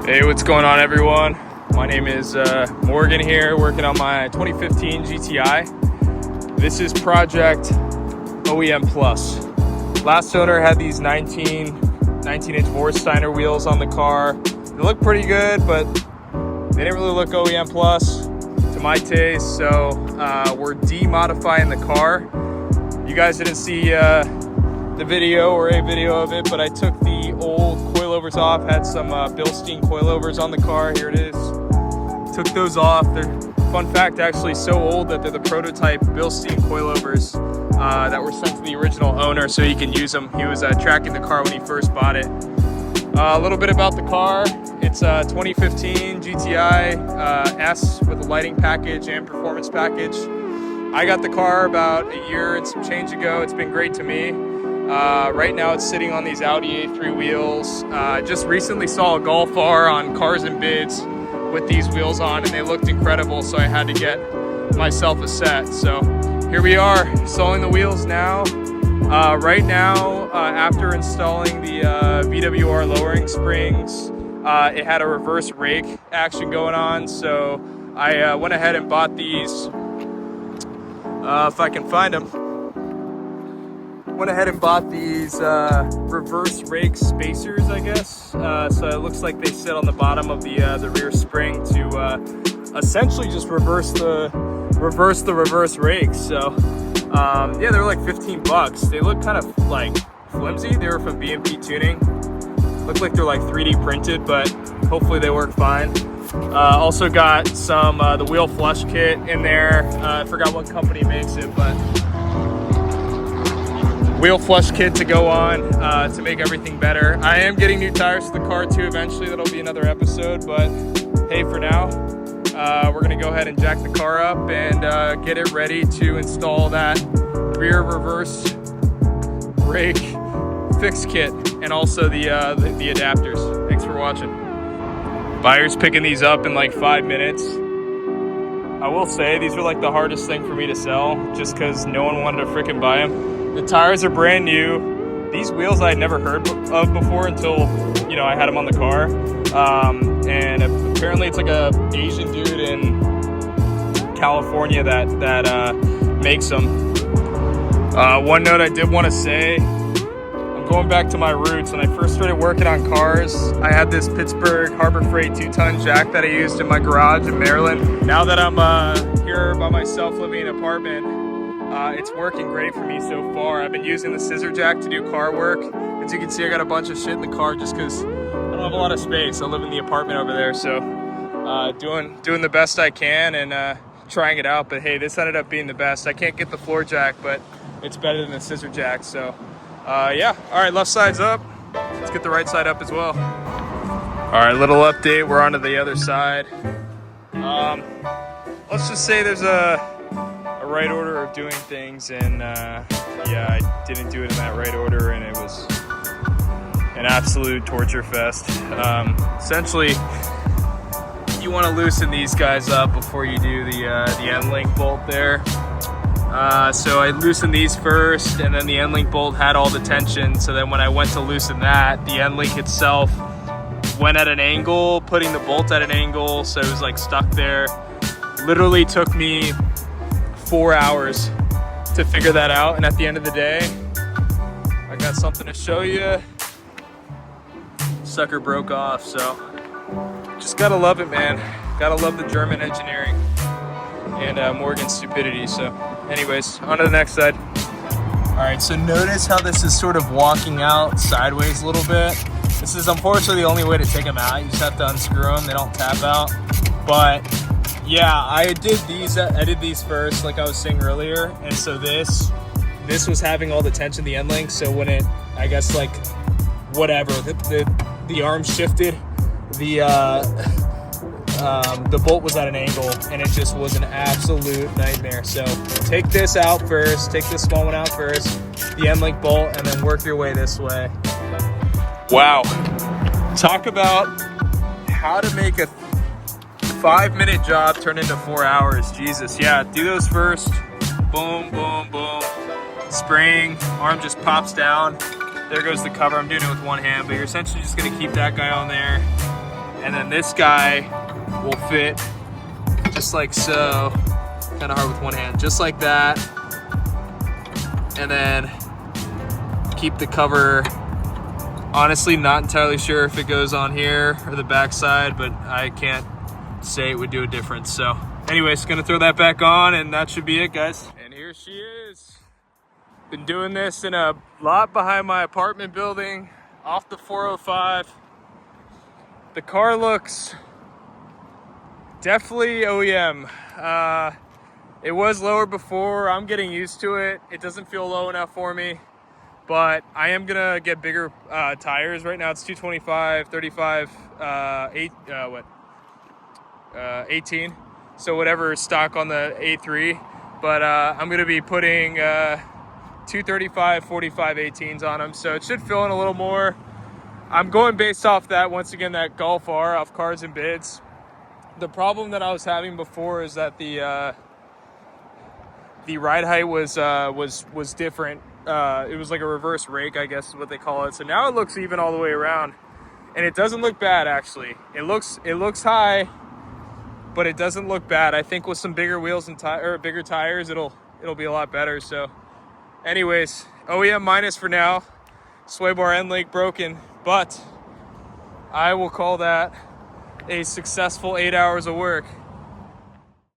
Hey, what's going on, everyone? My name is Morgan here, working on my 2015 GTI. This is Project OEM Plus. Last owner had these 19-inch Vorsteiner wheels on the car. They look pretty good, but they didn't really look OEM Plus to my taste, so we're demodifying the car. You guys didn't see the video or a video of it, but I took the old coilovers off, had some Bilstein coilovers on the car. Here it is. Took those off. They're, fun fact, actually so old that they're the prototype Bilstein coilovers that were sent to the original owner so he can use them. He was tracking the car when he first bought it. A little bit about the car. It's a 2015 GTI S with a lighting package and performance package. I got the car about a year and some change ago. It's been great to me. Right now it's sitting on these Audi A3 wheels. Just recently saw a Golf R on Cars and Bids with these wheels on, and they looked incredible, so I had to get myself a set. So here we are, installing the wheels now. Right now, after installing the VWR lowering springs, it had a reverse rake action going on, so I went ahead and bought these, if I can find them. Went ahead and bought these reverse rake spacers, I guess. So it looks like they sit on the bottom of the rear spring to essentially just reverse the reverse rakes. So yeah, they're like 15 bucks. They look kind of like flimsy. They were from B&P Tuning. Look like they're like 3D printed, but hopefully they work fine. Also got some the wheel flush kit in there. I forgot what company makes it, but wheel flush kit to go on to make everything better. I am getting new tires to the car too eventually. That'll be another episode, but hey, for now, we're gonna go ahead and jack the car up and get it ready to install that rear reverse rake fix kit and also the adapters. Thanks for watching. Buyer's picking these up in like 5 minutes. I will say these were like the hardest thing for me to sell just because no one wanted to freaking buy them. The tires are brand new. These wheels I had never heard of before until, you know, I had them on the car. And apparently it's like a Asian dude in California that makes them. One note I did want to say, I'm going back to my roots. When I first started working on cars, I had this Pittsburgh Harbor Freight 2-ton jack that I used in my garage in Maryland. Now that I'm here by myself living in an apartment, it's working great for me so far. I've been using the scissor jack to do car work. As you can see, I got a bunch of shit in the car just because I don't have a lot of space. I live in the apartment over there, so doing the best I can and trying it out. But hey, this ended up being the best. I can't get the floor jack, but it's better than the scissor jack. So yeah, all right, left side's up. Let's get the right side up as well. All right, little update. We're on to the other side. Let's just say there's a right order of doing things, and yeah, I didn't do it in that right order, and it was an absolute torture fest. Essentially, you want to loosen these guys up before you do the end link bolt there. So I loosened these first, and then the end link bolt had all the tension, so then when I went to loosen that, the end link itself went at an angle, putting the bolt at an angle, so it was like stuck there. Literally took me 4 hours to figure that out, and at the end of the day, I got something to show you. Sucker broke off, so just gotta love it, man. Gotta love the German engineering and Morgan's stupidity. So anyways, on to the next side. All right, so notice how this is sort of walking out sideways a little bit. This is unfortunately the only way to take them out. You just have to unscrew them, they don't tap out. But yeah, I did these first, like I was saying earlier, and so this was having all the tension, the end link. So when it, I guess like whatever, the arm shifted, the bolt was at an angle, and it just was an absolute nightmare. So take this out first, take this small one out first, the end link bolt, and then work your way this way. Wow, talk about how to make a 5-minute job turn into 4 hours. Jesus, yeah, do those first. Boom, boom, boom. Spring, arm just pops down. There goes the cover. I'm doing it with one hand, but you're essentially just gonna keep that guy on there. And then this guy will fit just like so. Kind of hard with one hand, just like that. And then keep the cover. Honestly, not entirely sure if it goes on here or the back side, but I can't say it would do a difference. So anyways, gonna throw that back on, and that should be it, guys. And here she is. Been doing this in a lot behind my apartment building off the 405. The car looks definitely OEM. It was lower before. I'm getting used to it. It doesn't feel low enough for me, but I am gonna get bigger tires. Right now it's 225, 35, 18. So whatever is stock on the A3. But I'm gonna be putting 235, 45, 18s on them. So it should fill in a little more. I'm going based off that, once again, that Golf R off Cars and Bids. The problem that I was having before is that the ride height was different. It was like a reverse rake, I guess is what they call it. So now it looks even all the way around, and it doesn't look bad actually. It looks high, but it doesn't look bad. I think with some bigger wheels and bigger tires, it'll be a lot better. So, anyways, OEM minus for now. Sway bar end link broken, but I will call that a successful 8 hours of work.